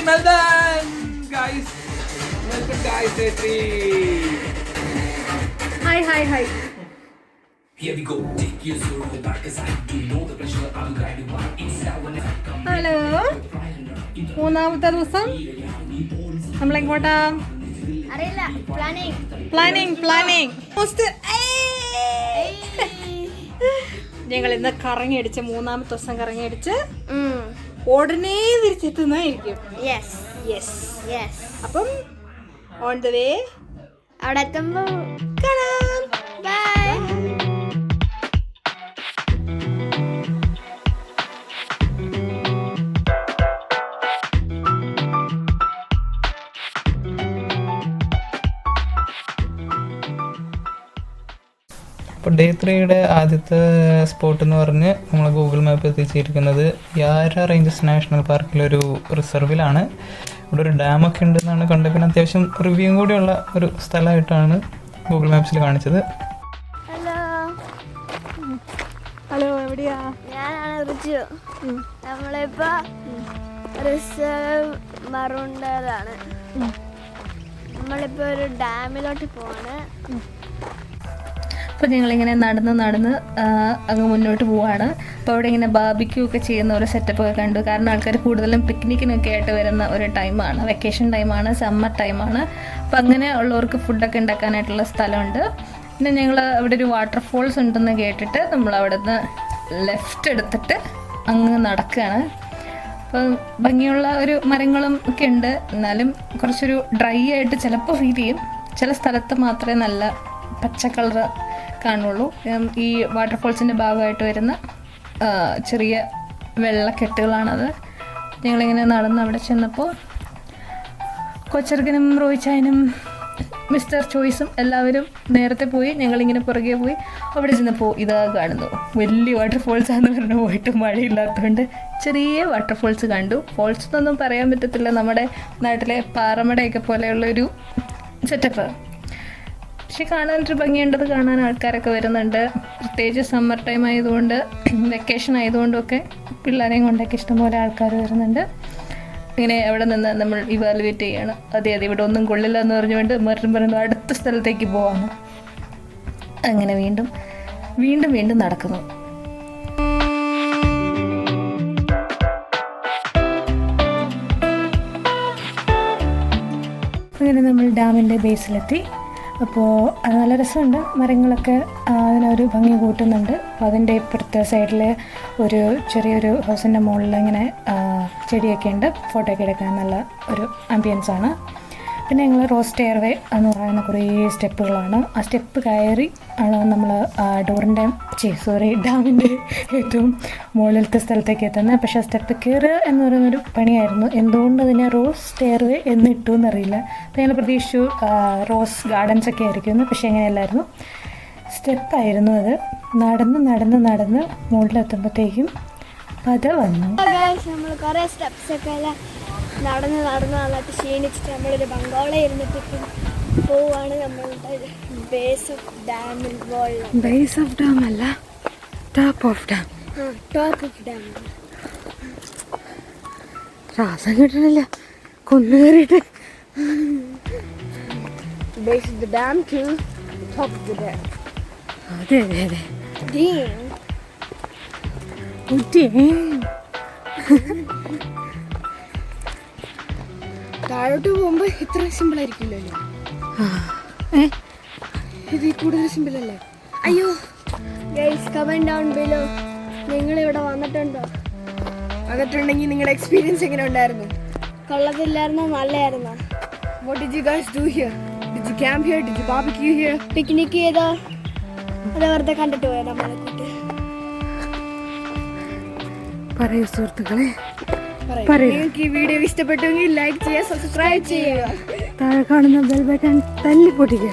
Meldan, guys. Welcome, guys. Hi. Here we go. Take your soul to the back as I do know the pressure. I'm guided by it's now when I come. Hello. മൂന്നാമത്തെ ദിവസം നമ്മളെങ്ങോട്ടാ? അറിയില്ല. Planning. ഞങ്ങൾ ഇന്ന് കറങ്ങിയടിച്ച് മൂന്നാമത്തെ ദിവസം കറങ്ങിയടിച്ച് ഉടനെ തിരിച്ചെത്തുന്നതായിരിക്കും. Yes. അപ്പം on the way അവിടെ എത്തുമ്പോൾ കാണാം. ബൈ. അപ്പോൾ ഡേ 3യുടെ ആദ്യത്തെ സ്പോട്ട് എന്ന് പറഞ്ഞ് നമ്മൾ ഗൂഗിൾ മാപ്പ് എത്തിച്ചിരിക്കുന്നത് യാര റേഞ്ചസ് നാഷണൽ പാർക്കിലൊരു റിസർവിലാണ്. ഇവിടെ ഒരു ഡാമൊക്കെ ഉണ്ടെന്നാണ് കണ്ടത്. പിന്നെ അത്യാവശ്യം റിവ്യൂ കൂടിയുള്ള ഒരു സ്ഥലമായിട്ടാണ് ഗൂഗിൾ മാപ്സിൽ കാണിച്ചത്. ഹലോ, എവിടെയാ? ഞാനാണ് റിജു. നമ്മളിപ്പോ റിസർവ് മറൂണ്ടയിലാണ്. നമ്മളിപ്പോ ഒരു ഡാമിലോട്ട് പോവാണ്. അപ്പോൾ ഞങ്ങളിങ്ങനെ നടന്ന് അങ്ങ് മുന്നോട്ട് പോവാണ്. അപ്പോൾ അവിടെ ഇങ്ങനെ ബാർബിക്യൂ ഒക്കെ ചെയ്യുന്ന ഒരു സെറ്റപ്പ് ഒക്കെ കണ്ടു. കാരണം ആൾക്കാർ കൂടുതലും പിക്നിക്കിനൊക്കെ ആയിട്ട് വരുന്ന ഒരു ടൈമാണ്, വെക്കേഷൻ ടൈമാണ്, സമ്മർ ടൈമാണ്. അപ്പോൾ അങ്ങനെ ഉള്ളവർക്ക് ഫുഡൊക്കെ ഉണ്ടാക്കാനായിട്ടുള്ള സ്ഥലമുണ്ട്. പിന്നെ ഞങ്ങൾ അവിടെ ഒരു വാട്ടർഫോൾസ് ഉണ്ടെന്ന് കേട്ടിട്ട് നമ്മൾ അവിടെ നിന്ന് ലെഫ്റ്റ് എടുത്തിട്ട് അങ്ങ് നടക്കുകയാണ്. അപ്പോൾ ഭംഗിയുള്ള ഒരു മരങ്ങളും ഒക്കെ ഉണ്ട്. എന്നാലും കുറച്ചൊരു ഡ്രൈ ആയിട്ട് ചിലപ്പോൾ ഫീൽ ചെയ്യും. ചില സ്ഥലത്ത് മാത്രമേ നല്ല പച്ച കളർ കാണുള്ളൂ. ഈ വാട്ടർഫോൾസിൻ്റെ ഭാഗമായിട്ട് വരുന്ന ചെറിയ വെള്ളക്കെട്ടുകളാണത്. ഞങ്ങളിങ്ങനെ നടന്ന് അവിടെ ചെന്നപ്പോൾ കൊച്ചർക്കനും റോയിച്ചായനും മിസ്റ്റർ ചോയ്സും എല്ലാവരും നേരത്തെ പോയി. ഞങ്ങളിങ്ങനെ പുറകെ പോയി. അവിടെ ചെന്നപ്പോൾ ഇതാ കാണുന്നു, വലിയ വാട്ടർഫോൾസാന്ന് പറഞ്ഞു പോയിട്ട് മഴയില്ലാത്തതുകൊണ്ട് ചെറിയ വാട്ടർഫോൾസ് കണ്ടു. ഫോൾസ് എന്നൊന്നും പറയാൻ പറ്റത്തില്ല, നമ്മുടെ നാട്ടിലെ പാറമടയൊക്കെ പോലെയുള്ളൊരു സെറ്റപ്പ്. പക്ഷെ കാണാനൊരു ഭംഗിയുണ്ടത്, കാണാൻ ആൾക്കാരൊക്കെ വരുന്നുണ്ട്. പ്രത്യേകിച്ച് സമ്മർ ടൈം ആയതുകൊണ്ട്, വെക്കേഷൻ ആയതുകൊണ്ടൊക്കെ പിള്ളേരെയും കൊണ്ടൊക്കെ ഇഷ്ടംപോലെ ആൾക്കാർ വരുന്നുണ്ട്. ഇങ്ങനെ അവിടെ നിന്ന് നമ്മൾ ഇവാലുവേറ്റ് ചെയ്യാണ്. അതെ ഇവിടെ ഒന്നും കൊള്ളില്ല എന്ന് പറഞ്ഞുകൊണ്ട് പറയുന്നു അടുത്ത സ്ഥലത്തേക്ക് പോവാണ്. അങ്ങനെ വീണ്ടും നടക്കുന്നു. അങ്ങനെ നമ്മൾ ഡാമിൻ്റെ ബേസിലെത്തി. അപ്പോൾ നല്ല രസമുണ്ട്. മരങ്ങളൊക്കെ അതിനൊരു ഭംഗി കൂട്ടുന്നുണ്ട്. അപ്പോൾ അതിൻ്റെ ഇപ്പുറത്തെ സൈഡിൽ ഒരു ചെറിയൊരു ഹൗസിൻ്റെ മുകളിൽ ഇങ്ങനെ ചെടിയൊക്കെ ഉണ്ട്. ഫോട്ടോ ഒക്കെ എടുക്കാൻ നല്ല ഒരു ആംബിയൻസാണ്. പിന്നെ ഞങ്ങൾ റോസ് സ്റ്റെയർവേ എന്ന് പറയുന്ന കുറേ സ്റ്റെപ്പുകളാണ്. ആ സ്റ്റെപ്പ് കയറി ആണ് നമ്മൾ ഡാമിൻ്റെ ഏറ്റവും മുകളിലത്തെ സ്ഥലത്തേക്ക് എത്തുന്നത്. പക്ഷേ ആ സ്റ്റെപ്പ് കയറുക എന്ന് പറയുന്നൊരു പണിയായിരുന്നു. എന്തുകൊണ്ട് അതിനെ റോസ് സ്റ്റെയർവേ എന്നിട്ടു എന്നറിയില്ല. അപ്പോൾ ഞങ്ങൾ പ്രതീക്ഷിച്ചു റോസ് ഗാർഡൻസ് ഒക്കെ ആയിരിക്കുമെന്ന്. പക്ഷേ അങ്ങനെയല്ലായിരുന്നു, സ്റ്റെപ്പായിരുന്നു അത്. നടന്ന് മുകളിലെത്തുമ്പോഴത്തേക്കും അത് വന്നു. നമ്മൾ കുറേ സ്റ്റെപ്സൊക്കെ നടന്ന് നന്നായിട്ട് ക്ഷീണിച്ചിട്ട് നമ്മളൊരു ബംഗാളെ ഇരുന്നിട്ട് പോവാണ്. നമ്മളുടെ ബേസ് ഓഫ് ഡാം അല്ല, ടോപ്പ് ഓഫ് ഡാം. ശ്വാസം കിട്ടണില്ല, കൊന്നു കയറിയിട്ട്. Base of the dam to top of the dam. അതെ താഴോട്ട് പോകുമ്പോ ഇത്ര സിമ്പിൾ ആയിരിക്കില്ലല്ലോ, ഇത് കൂടുതൽ സിമ്പിൾ അല്ലേ? അയ്യോ ഗൈസ്, കമന്റ് ഡൗൺ ബിലോ. നിങ്ങൾ ഇവിടെ വന്നിട്ടുണ്ടോ? വന്നിട്ടുണ്ടെങ്കിൽ നിങ്ങളുടെ എക്സ്പീരിയൻസ് എങ്ങനെ ഉണ്ടായിരുന്നു? കൊള്ളത്തില്ലായിരുന്നോ നല്ലതായിരുന്നോ? What did you guys do here? Did you camp here? Did you barbecue here? Picnic ചെയ്തോ? അത് വെറുതെ കണ്ടിട്ട് പോയാ നമ്മളെ കൂട്ടി? പറയൂ സുഹൃത്തുക്കളെ, നിങ്ങൾക്ക് ഈ വീഡിയോ ഇഷ്ടപ്പെട്ടെങ്കിൽ ലൈക്ക് ചെയ്യുക, സബ്സ്ക്രൈബ് ചെയ്യുക, താഴെ കാണുന്ന ബെൽ ബട്ടൺ തല്ലി പൊട്ടിക്കുക.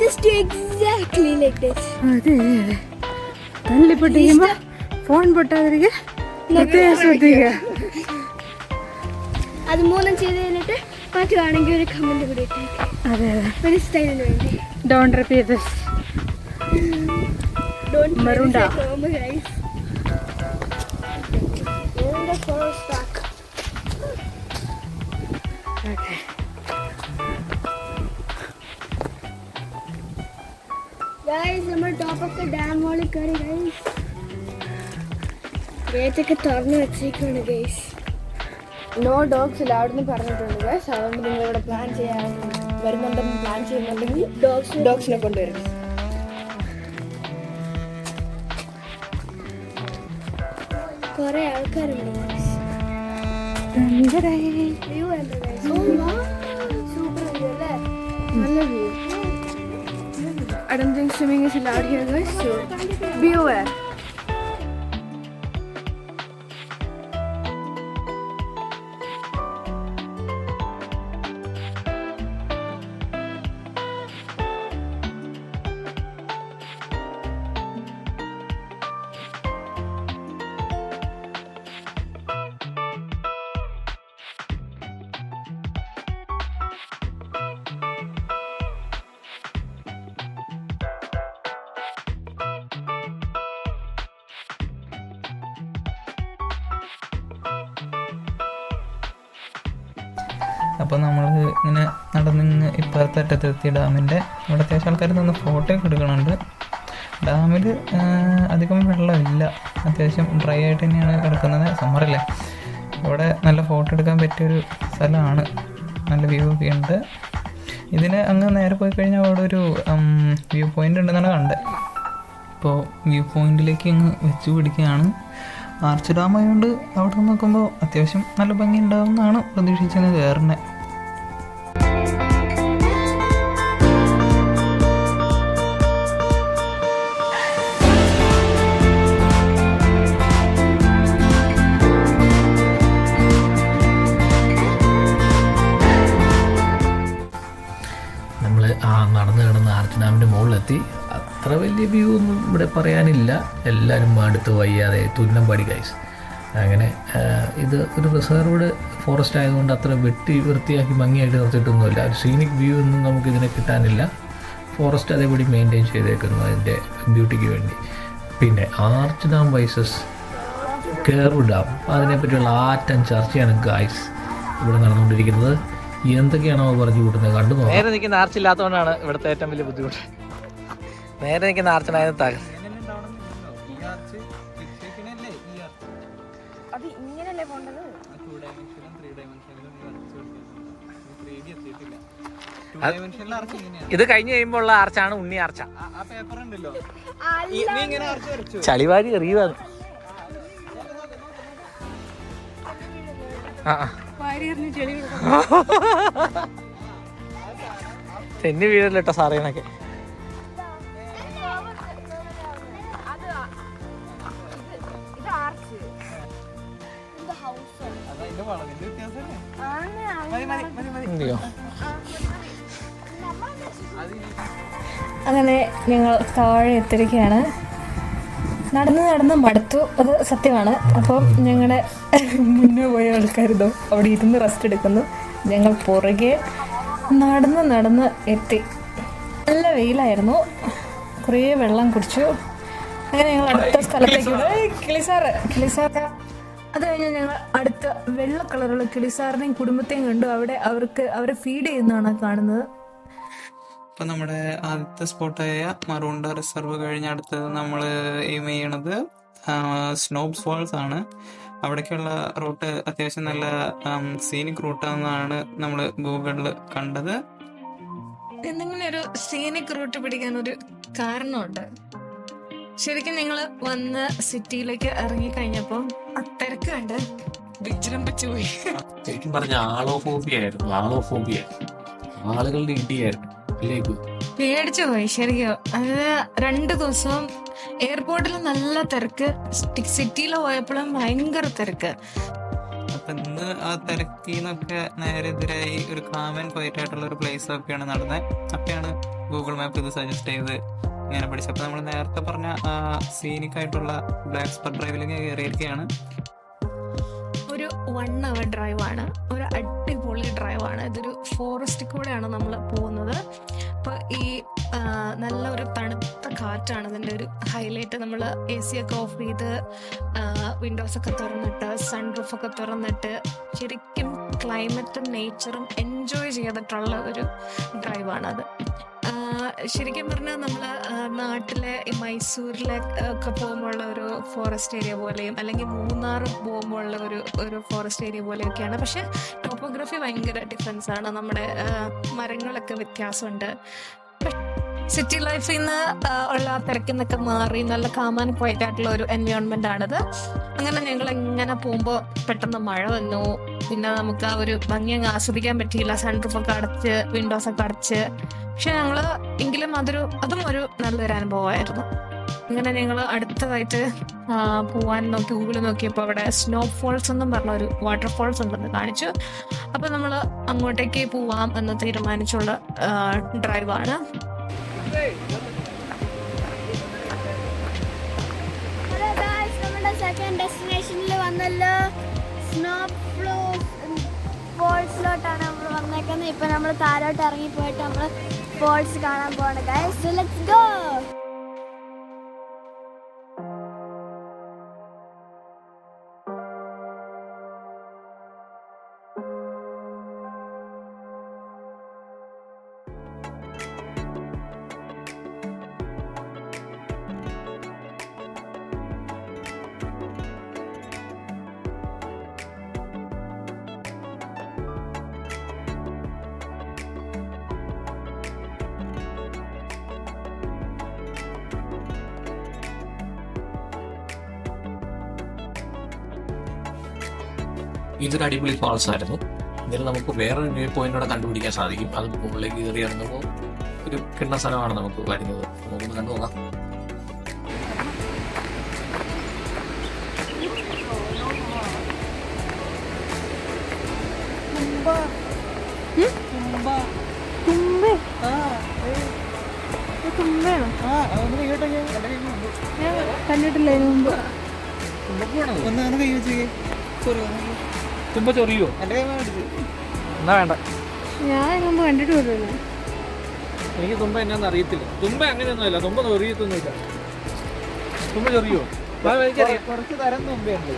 Just do exactly like this. അതെ തല്ലി പൊട്ടിക്കുമ്പോൾ ഫോൺ പൊട്ടാതിരിക്കുക, ശ്രദ്ധിക്കുക. അത് മൂന്നും ചെയ്ത് കഴിഞ്ഞിട്ട് പറ്റുവാണെങ്കിൽ ഒരു കമന്റ് കൂടി ഇട്ടേക്ക്. അതെ ഒരു സ്റ്റൈലിന് വേണ്ടി. Don't repeat this. Maroondah. Guys. Forest back. ടോപ്പൊക്കെ ഡാം മോളിൽ കയറി ഗൈസ്. ഗേറ്റൊക്കെ തുറന്നു വെച്ചേക്കാണ് ഗൈസ്. നോ ഡോഗ്സ് അവിടുന്ന് പറഞ്ഞിട്ടുണ്ട് ഗൈസ്. അതുകൊണ്ട് നിങ്ങൾ ഇവിടെ പ്ലാൻ ചെയ്യാൻ വരുന്നുണ്ടെന്ന് പ്ലാൻ ചെയ്യുന്നുണ്ടെങ്കിൽ ഡോഗ്സിനെ കൊണ്ടുവരും. കുറെ ആൾക്കാരുണ്ട് ഗൈസ്. വ്യൂ എന്താ ഗൈസ്? സൂപ്പർ വ്യൂ അല്ലേ? നല്ല view. I don't think swimming is allowed here guys, so be aware. അപ്പോൾ നമ്മൾ ഇങ്ങനെ നടന്നിങ്ങ് ഇപ്പുറത്തെ അറ്റത്തെത്തി ഡാമിൻ്റെ. ഇവിടെ അത്യാവശ്യം ആൾക്കാർ നിന്ന് ഫോട്ടോ ഒക്കെ എടുക്കണുണ്ട്. ഡാമിൽ അധികം വെള്ളമില്ല, അത്യാവശ്യം ഡ്രൈ ആയിട്ട് തന്നെയാണ് കിടക്കുന്നത്. സമ്മറല്ലേ, ഇവിടെ നല്ല ഫോട്ടോ എടുക്കാൻ പറ്റിയൊരു സ്ഥലമാണ്. നല്ല വ്യൂ ഒക്കെ ഉണ്ട്. ഇതിന് അങ്ങ് നേരെ പോയി കഴിഞ്ഞാൽ അവിടെ ഒരു വ്യൂ പോയിൻ്റ് ഉണ്ടെന്നാണ് കണ്ടത്. ഇപ്പോൾ വ്യൂ പോയിൻറ്റിലേക്ക് അങ്ങ് വെച്ച് പിടിക്കുകയാണ്. ആർച്ച് ഡാം ആയതുകൊണ്ട് അവിടെ നിന്ന് നോക്കുമ്പോൾ അത്യാവശ്യം നല്ല ഭംഗി ഉണ്ടാവുമെന്നാണ് പ്രതീക്ഷിച്ചങ്ങ് കയറുന്നത്. നമ്മൾ നടന്ന് കിടന്ന് ആർച്ച് ഡാമിൻ്റെ മുകളിലെത്തി. അത്ര വലിയ വ്യൂ ഒന്നും ഇവിടെ പറയാനില്ല. എല്ലാവരും അടുത്ത് വയ്യാതെ തുന്നമ്പാടി ഗൈസ്. അങ്ങനെ ഇത് ഒരു റിസർവ്ഡ് ഫോറസ്റ്റ് ആയതുകൊണ്ട് അത്ര വെട്ടി വൃത്തിയാക്കി ഭംഗിയായിട്ട് നിർത്തിയിട്ടൊന്നുമില്ല. ഒരു സീനിക് വ്യൂ ഒന്നും നമുക്കിതിനെ കിട്ടാനില്ല. ഫോറസ്റ്റ് അതേപടി മെയിൻറ്റെയിൻ ചെയ്തേക്കുന്നു അതിൻ്റെ ബ്യൂട്ടിക്ക് വേണ്ടി. പിന്നെ arch dam വൈസസ് curve dam, അതിനെപ്പറ്റിയുള്ള atom ചർച്ചയാണ് ഗൈസ് ഇവിടെ നടന്നുകൊണ്ടിരിക്കുന്നത്. എന്തൊക്കെയാണോ പറഞ്ഞു കൂട്ടുന്നത് കണ്ടു നോക്കാം. നേരെ നിൽക്കുന്ന ആർച്ചില്ലാത്തതുകൊണ്ടാണ് ഇവിടുത്തെ ഏറ്റവും വലിയ ബുദ്ധിമുട്ട്. നേരെ നിൽക്കുന്ന ആർച്ചിനായത് തകർ. ഇത് കഴിഞ്ഞ് കഴിയുമ്പോൾ ഉള്ള ആർച്ചാണ് ഉണ്ണി ആർച്ച. ചളിവാരി എറിയുവാണ്. തെന്നി വീഴല്ലോ സാറേ എന്നൊക്കെ. അങ്ങനെ ഞങ്ങൾ താഴെ എത്തിയിരിക്കുകയാണ്. നടന്ന് മടുത്തു, അത് സത്യമാണ്. അപ്പം ഞങ്ങളുടെ മുന്നേ പോയ ആൾക്കാരിതോ അവിടെ ഇരുന്ന് റെസ്റ്റ് എടുക്കുന്നു. ഞങ്ങൾ പുറകെ നടന്ന് എത്തി. നല്ല വെയിലായിരുന്നു, കുറേ വെള്ളം കുടിച്ചു. അങ്ങനെ ഞങ്ങൾ അടുത്ത സ്ഥലത്തേക്ക് കിളിസാർ. അത് കഴിഞ്ഞ് ഞങ്ങൾ അടുത്ത വെള്ള കളറുള്ള കിളിസാറിനെയും കുടുംബത്തെയും കണ്ടു. അവിടെ അവരെ ഫീഡ് ചെയ്യുന്നതാണ് കാണുന്നത്. ഇപ്പം നമ്മുടെ ആദ്യത്തെ സ്പോട്ടായ മറൂണ്ട റിസർവ് കഴിഞ്ഞ് അടുത്തത് നമ്മൾ എയിം ചെയ്യണത് സ്നോബ്സ് ഫാൾസ് ആണ്. അവിടേക്കുള്ള റൂട്ട് അത്യാവശ്യം നല്ല സീനിക് റൂട്ടാണെന്നാണ് നമ്മൾ ഗൂഗിളിൽ കണ്ടത്. എന്തെങ്കിലും ഒരു സീനിക് റൂട്ട് പിടിക്കാൻ ഒരു കാരണമുണ്ട്. ശരിക്കും ഞങ്ങൾ വന്ന് സിറ്റിയിലേക്ക് ഇറങ്ങിക്കഴിഞ്ഞപ്പോൾ തിരക്ക് കണ്ട് വിജൃംഭിച്ചു പോയി. ശരിക്കും പറഞ്ഞ ആളോഫോബിയ ആളുകളുടെ ഇടിയായിരുന്നു. പേടിച്ചു പോയി ശരിക്കും. അത് 2 ദിവസം എയർപോർട്ടിൽ നല്ല തിരക്ക്, സിറ്റിയിൽ പോയപ്പോഴും ഭയങ്കര തിരക്ക്. അപ്പം ഇന്ന് ആ തിരക്കിന്നൊക്കെ നേരെ എതിരായി ഒരു കാമൻ ക്വയറ്റ് ആയിട്ടുള്ള ഒരു പ്ലേസ് ഒക്കെയാണ് നടന്നത്. അപ്പോഴാണ് ഗൂഗിൾ മാപ്പ് ഇത് സജസ്റ്റ് ചെയ്ത് ഇങ്ങനെ പഠിച്ചത്. അപ്പോൾ നമ്മൾ നേരത്തെ പറഞ്ഞ സീനിക് ആയിട്ടുള്ള ബ്ലാക്ക് സ്പർ ഡ്രൈവിലേക്ക് കയറിയിരിക്കുകയാണ്. ഒരു 1 hour ഡ്രൈവാണ്, ഒരു അടിപൊളി ഡ്രൈവാണ്. ഇതൊരു ഫോറസ്റ്റ് കൂടെയാണ് നമ്മൾ പോകുന്നത്. അപ്പോൾ ഈ നല്ല ഒരു തണുത്ത കാറ്റാണ് ഇതിൻ്റെ ഒരു ഹൈലൈറ്റ്. നമ്മൾ AC ഒക്കെ ഓഫ് ചെയ്ത് വിൻഡോസൊക്കെ തുറന്നിട്ട് സൺറൂഫൊക്കെ തുറന്നിട്ട് ശരിക്കും ക്ലൈമറ്റും നേച്ചറും എൻജോയ് ചെയ്തിട്ടുള്ള ഒരു ഡ്രൈവാണത്. ശരിക്കും പറഞ്ഞാൽ നമ്മൾ നാട്ടിലെ ഈ മൈസൂരിലെ ഒക്കെ പോകുമ്പോഴുള്ള ഒരു ഫോറസ്റ്റ് ഏരിയ പോലെയും അല്ലെങ്കിൽ മൂന്നാർ പോകുമ്പോഴുള്ള ഒരു ഫോറസ്റ്റ് ഏരിയ പോലെയൊക്കെയാണ്. പക്ഷെ ടോപ്പോഗ്രഫി ഭയങ്കര ഡിഫറൻസ് ആണ്. നമ്മുടെ മരങ്ങളൊക്കെ വ്യത്യാസമുണ്ട്. സിറ്റി ലൈഫിൽ നിന്ന് ഉള്ള തിരക്കിൽ നിന്നൊക്കെ മാറി നല്ല കാമാൻ ക്വയറ്റ് ആയിട്ടുള്ള ഒരു എൻവയോൺമെന്റ് ആണിത്. അങ്ങനെ ഞങ്ങൾ ഇങ്ങനെ പോകുമ്പോൾ പെട്ടെന്ന് മഴ വന്നു. പിന്നെ നമുക്ക് ആ ഒരു ഭംഗി അങ്ങ് ആസ്വദിക്കാൻ പറ്റിയില്ല. സൺറൂഫൊക്കെ അടച്ച് വിൻഡോസ് ഒക്കെ അടച്ച്. പക്ഷെ ഞങ്ങള് എങ്കിലും അതും ഒരു നല്ലൊരു അനുഭവമായിരുന്നു. ഇങ്ങനെ ഞങ്ങൾ അടുത്തതായിട്ട് പോവാൻ നോക്കി ഗൂഗിളിൽ നോക്കിയപ്പോൾ അവിടെ സ്നോബ് ഫോൾസ് എന്നും പറഞ്ഞ ഒരു വാട്ടർഫോൾസ് ഉണ്ടെന്ന് കാണിച്ചു. അപ്പൊ നമ്മൾ അങ്ങോട്ടേക്ക് പോവാം എന്ന് തീരുമാനിച്ചുള്ള ഡ്രൈവാണ്. ഹലോ ഗായ്സ്, നമ്മുടെ സെക്കൻഡ് ഡെസ്റ്റിനേഷനിൽ വന്നല്ലോ. സ്നോബ് ഫോൾസിലോട്ടാണ് നമ്മൾ വന്നേക്കുന്നത്. ഇപ്പൊ നമ്മൾ താഴോട്ട് ഇറങ്ങി പോയിട്ട് നമ്മൾ ഫോൾസ് കാണാൻ പോവാണ് ഗായ്സ്. Let's go. ഇതൊരു അടിപൊളി ഫാൾസ് ആയിരുന്നു. ഇതിൽ നമുക്ക് വേറൊരു വ്യൂ പോയിന്റോടെ കണ്ടുപിടിക്കാൻ സാധിക്കും. അത് മുകളിലേക്ക് കയറി ഇറങ്ങുമ്പോൾ ഒരു കിണ്ണ സ്ഥലമാണ് നമുക്ക് വരുന്നത്. നമുക്കൊന്ന് കണ്ടു നോക്കാം. കണ്ടിട്ടില്ല ഇതിനു മുമ്പ്. തുമ്പ ചൊറിയോ? എന്നാ വേണ്ട, ഞാൻ മുമ്പ് കണ്ടിട്ട് പോലുമില്ല. എനിക്ക് തുമ്പ എന്നാന്ന് അറിയത്തില്ല. തുമ്പ അങ്ങനെയൊന്നുമില്ല, തുമ്പ ചൊറിയത്തൊന്നുമില്ല. തുമ്പ ചൊറിയോ? കുറച്ച് തരം തുമ്പയുണ്ട്.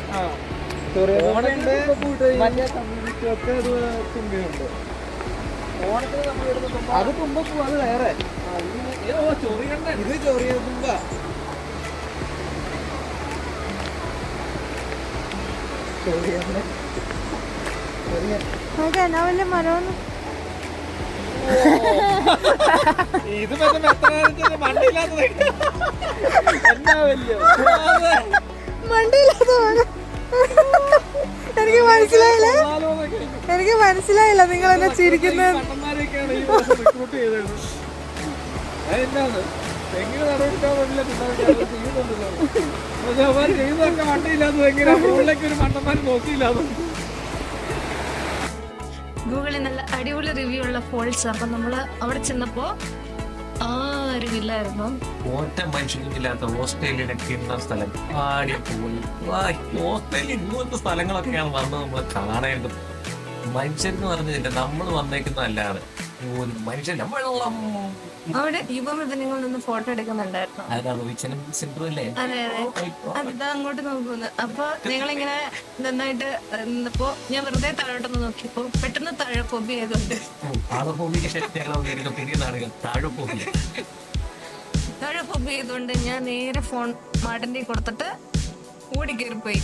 വലിയ കമ്മ്യൂണിറ്റിയൊക്കെ തുമ്പയുണ്ട്. അത് തുമ്പ പോവാ, അത് വേറെ. ഇത് ചൊറിയ തുമ്പ. വലിയ മരമൊന്നും ഇത് മണ്ടിയില്ലാത്ത എന്നാ വലിയ മണ്ടിയില്ലാത്ത. എനിക്ക് മനസ്സിലായില്ല നിങ്ങൾ എന്നെ ചിരിക്കുന്നത്. കണ്ണന്മാരെയൊക്കെയാണ് ഈ റിക്രൂട്ട് ചെയ്തത്. അതെന്നാണ് എങ്ങനെ നടപടിക്കാൻ പറ്റില്ല. ചെയ്യുന്നുണ്ടല്ലോ അവര് ചെയ്യുന്നതൊക്കെ മണ്ടിയില്ലാത്തത്. എങ്ങനെ മുകളിലേക്ക് ഒരു മണ്ണന്മാർ നോക്കിയില്ലാതെ. ഗൂഗിളിൽ നല്ല അടിപൊളി റിവ്യൂ ഉള്ള ഫോൾസ്. അപ്പൊ നമ്മള് അവിടെ ചെന്നപ്പോ ആരും ഇല്ലായിരുന്നു. ഒറ്റ മനുഷ്യനില്ലാത്ത ഓസ്ട്രേലിയയിലെ കിണ്ണ സ്ഥലം. ആടിപ്പോയി. ഓസ്ട്രേലിയ ഇങ്ങനത്തെ സ്ഥലങ്ങളൊക്കെയാണ് വന്ന് നമ്മൾ കാണേണ്ടത്. മനുഷ്യരെന്ന് പറഞ്ഞില്ല, നമ്മൾ വന്നേക്കുന്നതല്ലാണ് ഒരു മനുഷ്യൻ. വെള്ളം അവിടെ യുവമിഥുനങ്ങൾ നിന്ന് ഫോട്ടോ എടുക്കുന്നുണ്ടായിരുന്നു. അതെ അതെ അതിതാ അങ്ങോട്ട് നോക്കുന്നു. അപ്പൊ ഞങ്ങളിങ്ങനെ നന്നായിട്ട് നിന്നപ്പോ ഞാൻ വെറുതെ താഴോട്ടൊന്ന് നോക്കിയപ്പോ പെട്ടെന്ന് താഴെ ഫോബി ആയതുകൊണ്ട് താഴെ ഫോബി ആയതുകൊണ്ട് ഞാൻ നേരെ ഫോൺ മാടന്റെ കൊടുത്തിട്ട് ഓടി കയറിപ്പോയി.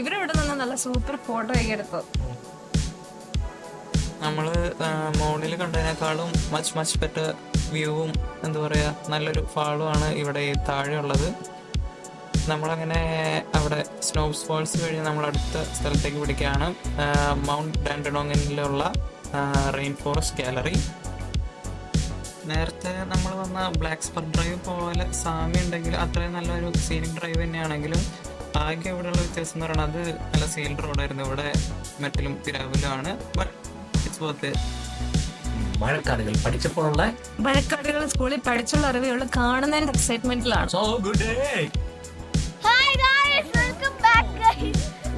ഇവരവിടെ നിന്ന് നല്ല സൂപ്പർ ഫോട്ടോ ഒക്കെ എടുത്തു. നമ്മൾ മോണിൽ കണ്ടതിനേക്കാളും മച്ച് ബെറ്റർ വ്യൂവും എന്താ പറയുക നല്ലൊരു ഫാളുമാണ് ഇവിടെ താഴെയുള്ളത്. നമ്മളങ്ങനെ അവിടെ സ്നോബ്സ് ഫോൾസ് കഴിഞ്ഞ് നമ്മൾ അടുത്ത സ്ഥലത്തേക്ക് പിടിക്കുകയാണ്. മൗണ്ട് ഡാൻഡനോങ്ങിലുള്ള റെയിൻ ഫോറസ്റ്റ് ഗാലറി. നേരത്തെ നമ്മൾ വന്ന ബ്ലാക്ക് സ്പർ ഡ്രൈവ് പോലെ സാമ്യം ഉണ്ടെങ്കിൽ അത്രയും നല്ലൊരു സീനിക് ഡ്രൈവ് തന്നെയാണെങ്കിലും ആകെ ഇവിടെയുള്ള വ്യത്യാസം എന്ന് പറയുന്നത് അത് നല്ല സീൽ റോഡായിരുന്നു. ഇവിടെ മെറ്റലും പിരാവിലുമാണ്. But it's worth it. മഴക്കാടുകൾ പഠിച്ചപ്പോഴുള്ള മഴക്കാടുകൾ സ്കൂളിൽ പഠിച്ചുള്ള അറിവുകൾ കാണുന്നതിന്റെ എക്സൈറ്റ്മെന്റിലാണ്.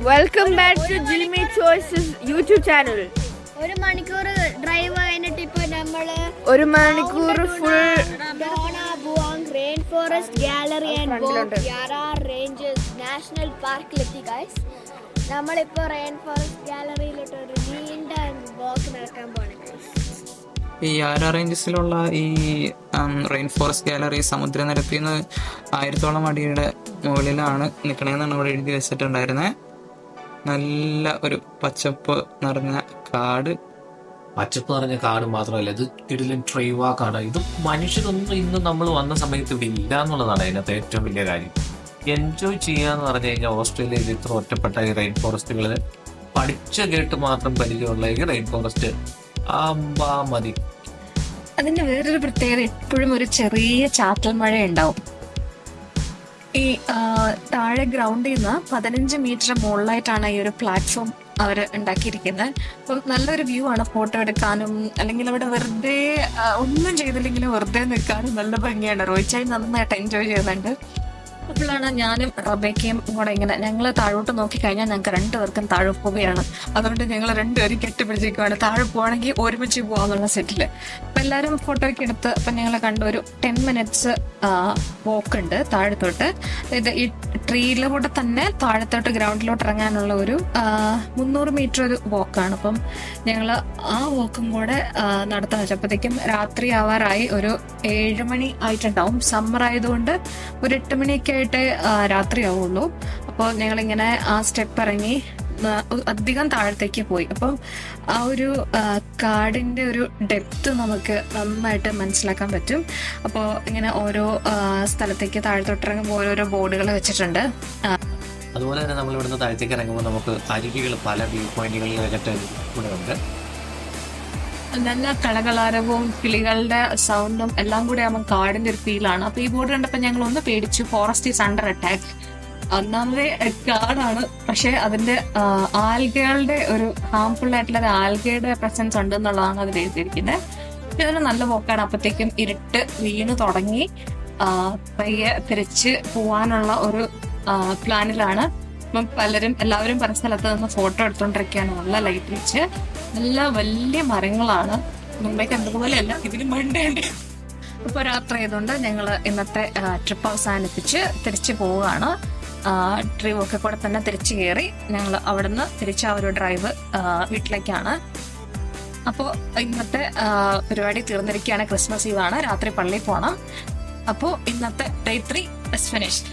Welcome back to Jilmi choices YouTube channel. ഒരു മണിക്കൂർ ഡ്രൈവ് കഴിഞ്ഞിട്ട് ഇപ്പൊ നമ്മള് ഒരു മണിക്കൂർ full rain forest gallery and ranges national പാർക്കിലെത്തി ഗൈസ്. നമ്മളിപ്പോ റെയിൻ ഫോറസ്റ്റ് ഗാലറിയിലോട്ട് ഒരു നീണ്ട വാക്ക് നടക്കാൻ പോണേ ഗൈസ്. ഈ യാര റേഞ്ചസിലുള്ള ഈ റെയിൻ ഫോറസ്റ്റ് ഗാലറി സമുദ്രനിരപ്പിൽ നിന്ന് 1000ഓളം അടിയുടെ മുകളിലാണ് നിൽക്കണേന്നാണ് ഇവിടെ എഴുതി വെച്ചിട്ടുണ്ടായിരുന്നത്. നല്ല ഒരു പച്ചപ്പ് നിറഞ്ഞ കാട്. പച്ചപ്പ് നിറഞ്ഞ കാട് മാത്രമല്ല, ഇത് ഇതിലും ട്രൈവാ കാടാണ്. ഇത് മനുഷ്യരൊന്നും ഇന്ന് നമ്മൾ വന്ന സമയത്ത് ഇവിടെ ഇല്ല എന്നുള്ളതാണ് അതിനകത്ത് ഏറ്റവും വലിയ കാര്യം. എൻജോയ് ചെയ്യാന്ന് പറഞ്ഞു കഴിഞ്ഞാൽ ഓസ്ട്രേലിയയിൽ ഇത്ര ഒറ്റപ്പെട്ട ഈ റെയിൻ ഫോറസ്റ്റുകൾ പഠിച്ച കേട്ട് മാത്രം പരിചയമുള്ള ഈ റെയിൻ ഫോറസ്റ്റ് ആമ്പാ മതി. അതിന്റെ വേറൊരു പ്രത്യേകത, എപ്പോഴും ഒരു ചെറിയ ചാറ്റൽ മഴ ഉണ്ടാവും. ഈ താഴെ ഗ്രൗണ്ടിൽ നിന്ന് 15 മീറ്റർ മുകളിലായിട്ടാണ് ഈ ഒരു പ്ലാറ്റ്ഫോം അവർ ഉണ്ടാക്കിയിരിക്കുന്നത്. അപ്പം നല്ലൊരു വ്യൂ ആണ് ഫോട്ടോ എടുക്കാനും, അല്ലെങ്കിൽ അവിടെ വെറുതെ ഒന്നും ചെയ്തില്ലെങ്കിലും വെറുതെ നിൽക്കാനും നല്ല ഭംഗിയാണ്. റോയിച്ചായി നന്നായിട്ട് എൻജോയ് ചെയ്യുന്നുണ്ട്. അപ്പോഴാണ് ഞാനും റബേക്കയും കൂടെ ഇങ്ങനെ, ഞങ്ങൾ താഴോട്ട് നോക്കിക്കഴിഞ്ഞാൽ ഞങ്ങൾക്ക് 2 പേർക്കും താഴെ പോവുകയാണ്. അതുകൊണ്ട് ഞങ്ങൾ 2 പേരും കെട്ടിപ്പിടിച്ചിരിക്കുകയാണ്. താഴെ പോവാണെങ്കിൽ ഒരുമിച്ച് പോവാന്നുള്ള സെറ്റില്. അപ്പം എല്ലാവരും ഫോട്ടോ ഒക്കെ എടുത്ത് അപ്പം ഞങ്ങൾ കണ്ടു. ഒരു 10 minutes വോക്ക് ഉണ്ട് താഴത്തോട്ട്. ഇത് ഈ ട്രീയിലൂടെ തന്നെ താഴത്തോട്ട് ഗ്രൗണ്ടിലോട്ട് ഇറങ്ങാനുള്ള ഒരു 300 മീറ്റർ ഒരു വോക്കാണ്. അപ്പം ഞങ്ങൾ ആ വോക്കും കൂടെ നടത്താൻ വെച്ചപ്പോഴത്തേക്കും രാത്രി ആവാറായി. ഒരു 7 മണി ആയിട്ടുണ്ടാവും. സമ്മർ ആയതുകൊണ്ട് ഒരു 8 മണിയൊക്കെ ആയിട്ട് രാത്രി ആവുള്ളൂ. അപ്പോൾ ഞങ്ങളിങ്ങനെ ആ സ്റ്റെപ്പ് ഇറങ്ങി അധികം താഴത്തേക്ക് പോയി. അപ്പം ആ ഒരു കാടിന്റെ ഒരു ഡെപ്ത് നമുക്ക് നന്നായിട്ട് മനസ്സിലാക്കാൻ പറ്റും. അപ്പോൾ ഇങ്ങനെ ഓരോ സ്ഥലത്തേക്ക് താഴത്തോട്ടിറങ്ങുമ്പോൾ ഓരോരോ ബോർഡുകൾ വെച്ചിട്ടുണ്ട്. അതുപോലെ തന്നെ നമ്മൾ ഇവിടുന്ന് താഴത്തേക്ക് ഇറങ്ങുമ്പോൾ നമുക്ക് അരുവികൾ, പല വ്യൂ പോയിന്റുകളിലായിട്ട് കൂടെ ഉണ്ട്. നല്ല കളകളാരവും കിളികളുടെ സൗണ്ടും എല്ലാം കൂടെ ആകുമ്പോൾ കാടിന്റെ ഒരു ഫീലാണ്. അപ്പൊ ഈ ബോർഡ് കണ്ടപ്പോൾ ഞങ്ങൾ ഒന്ന് പേടിച്ചു. Forest is under attack. ഒന്നാമത് കാടാണ്, പക്ഷെ അതിന്റെ ആൽഗകളുടെ ഒരു ഹാംഫുൾ ആയിട്ടുള്ള ഒരു ആൽഗയുടെ പ്രസൻസ് ഉണ്ട് എന്നുള്ളതാണ് അതിൽ എഴുതിയിരിക്കുന്നത്. ഇതിന് നല്ല പോക്കാണ്. അപ്പത്തേക്കും ഇരുട്ട് വീണ് തുടങ്ങി. പയ്യെ തിരിച്ച് പോവാനുള്ള ഒരു പ്ലാനിലാണ്. അപ്പം എല്ലാവരും പല സ്ഥലത്ത് നിന്ന് ഫോട്ടോ എടുത്തോണ്ടിരിക്കുകയാണ്. നല്ല ലൈറ്റ് വെച്ച് നല്ല വലിയ മരങ്ങളാണ്. മുംബൈക്ക് അതുപോലെയല്ല, ഇതിന് മണ്ടയുണ്ട്. അപ്പോൾ രാത്രി ആയതുകൊണ്ട് ഞങ്ങൾ ഇന്നത്തെ ട്രിപ്പ് അവസാനിപ്പിച്ച് തിരിച്ചു പോവുകയാണ്. ട്രീ ഒക്കെ കൂടെ തന്നെ തിരിച്ചു കയറി ഞങ്ങൾ അവിടുന്ന് തിരിച്ച് ആ ഒരു ഡ്രൈവ് വീട്ടിലേക്കാണ്. അപ്പോൾ ഇന്നത്തെ പരിപാടി തീർന്നിരിക്കുകയാണ്. ക്രിസ്മസ് ഈവാണ്. രാത്രി പള്ളിയിൽ പോകണം. അപ്പോൾ ഇന്നത്തെ Day 3 is finished.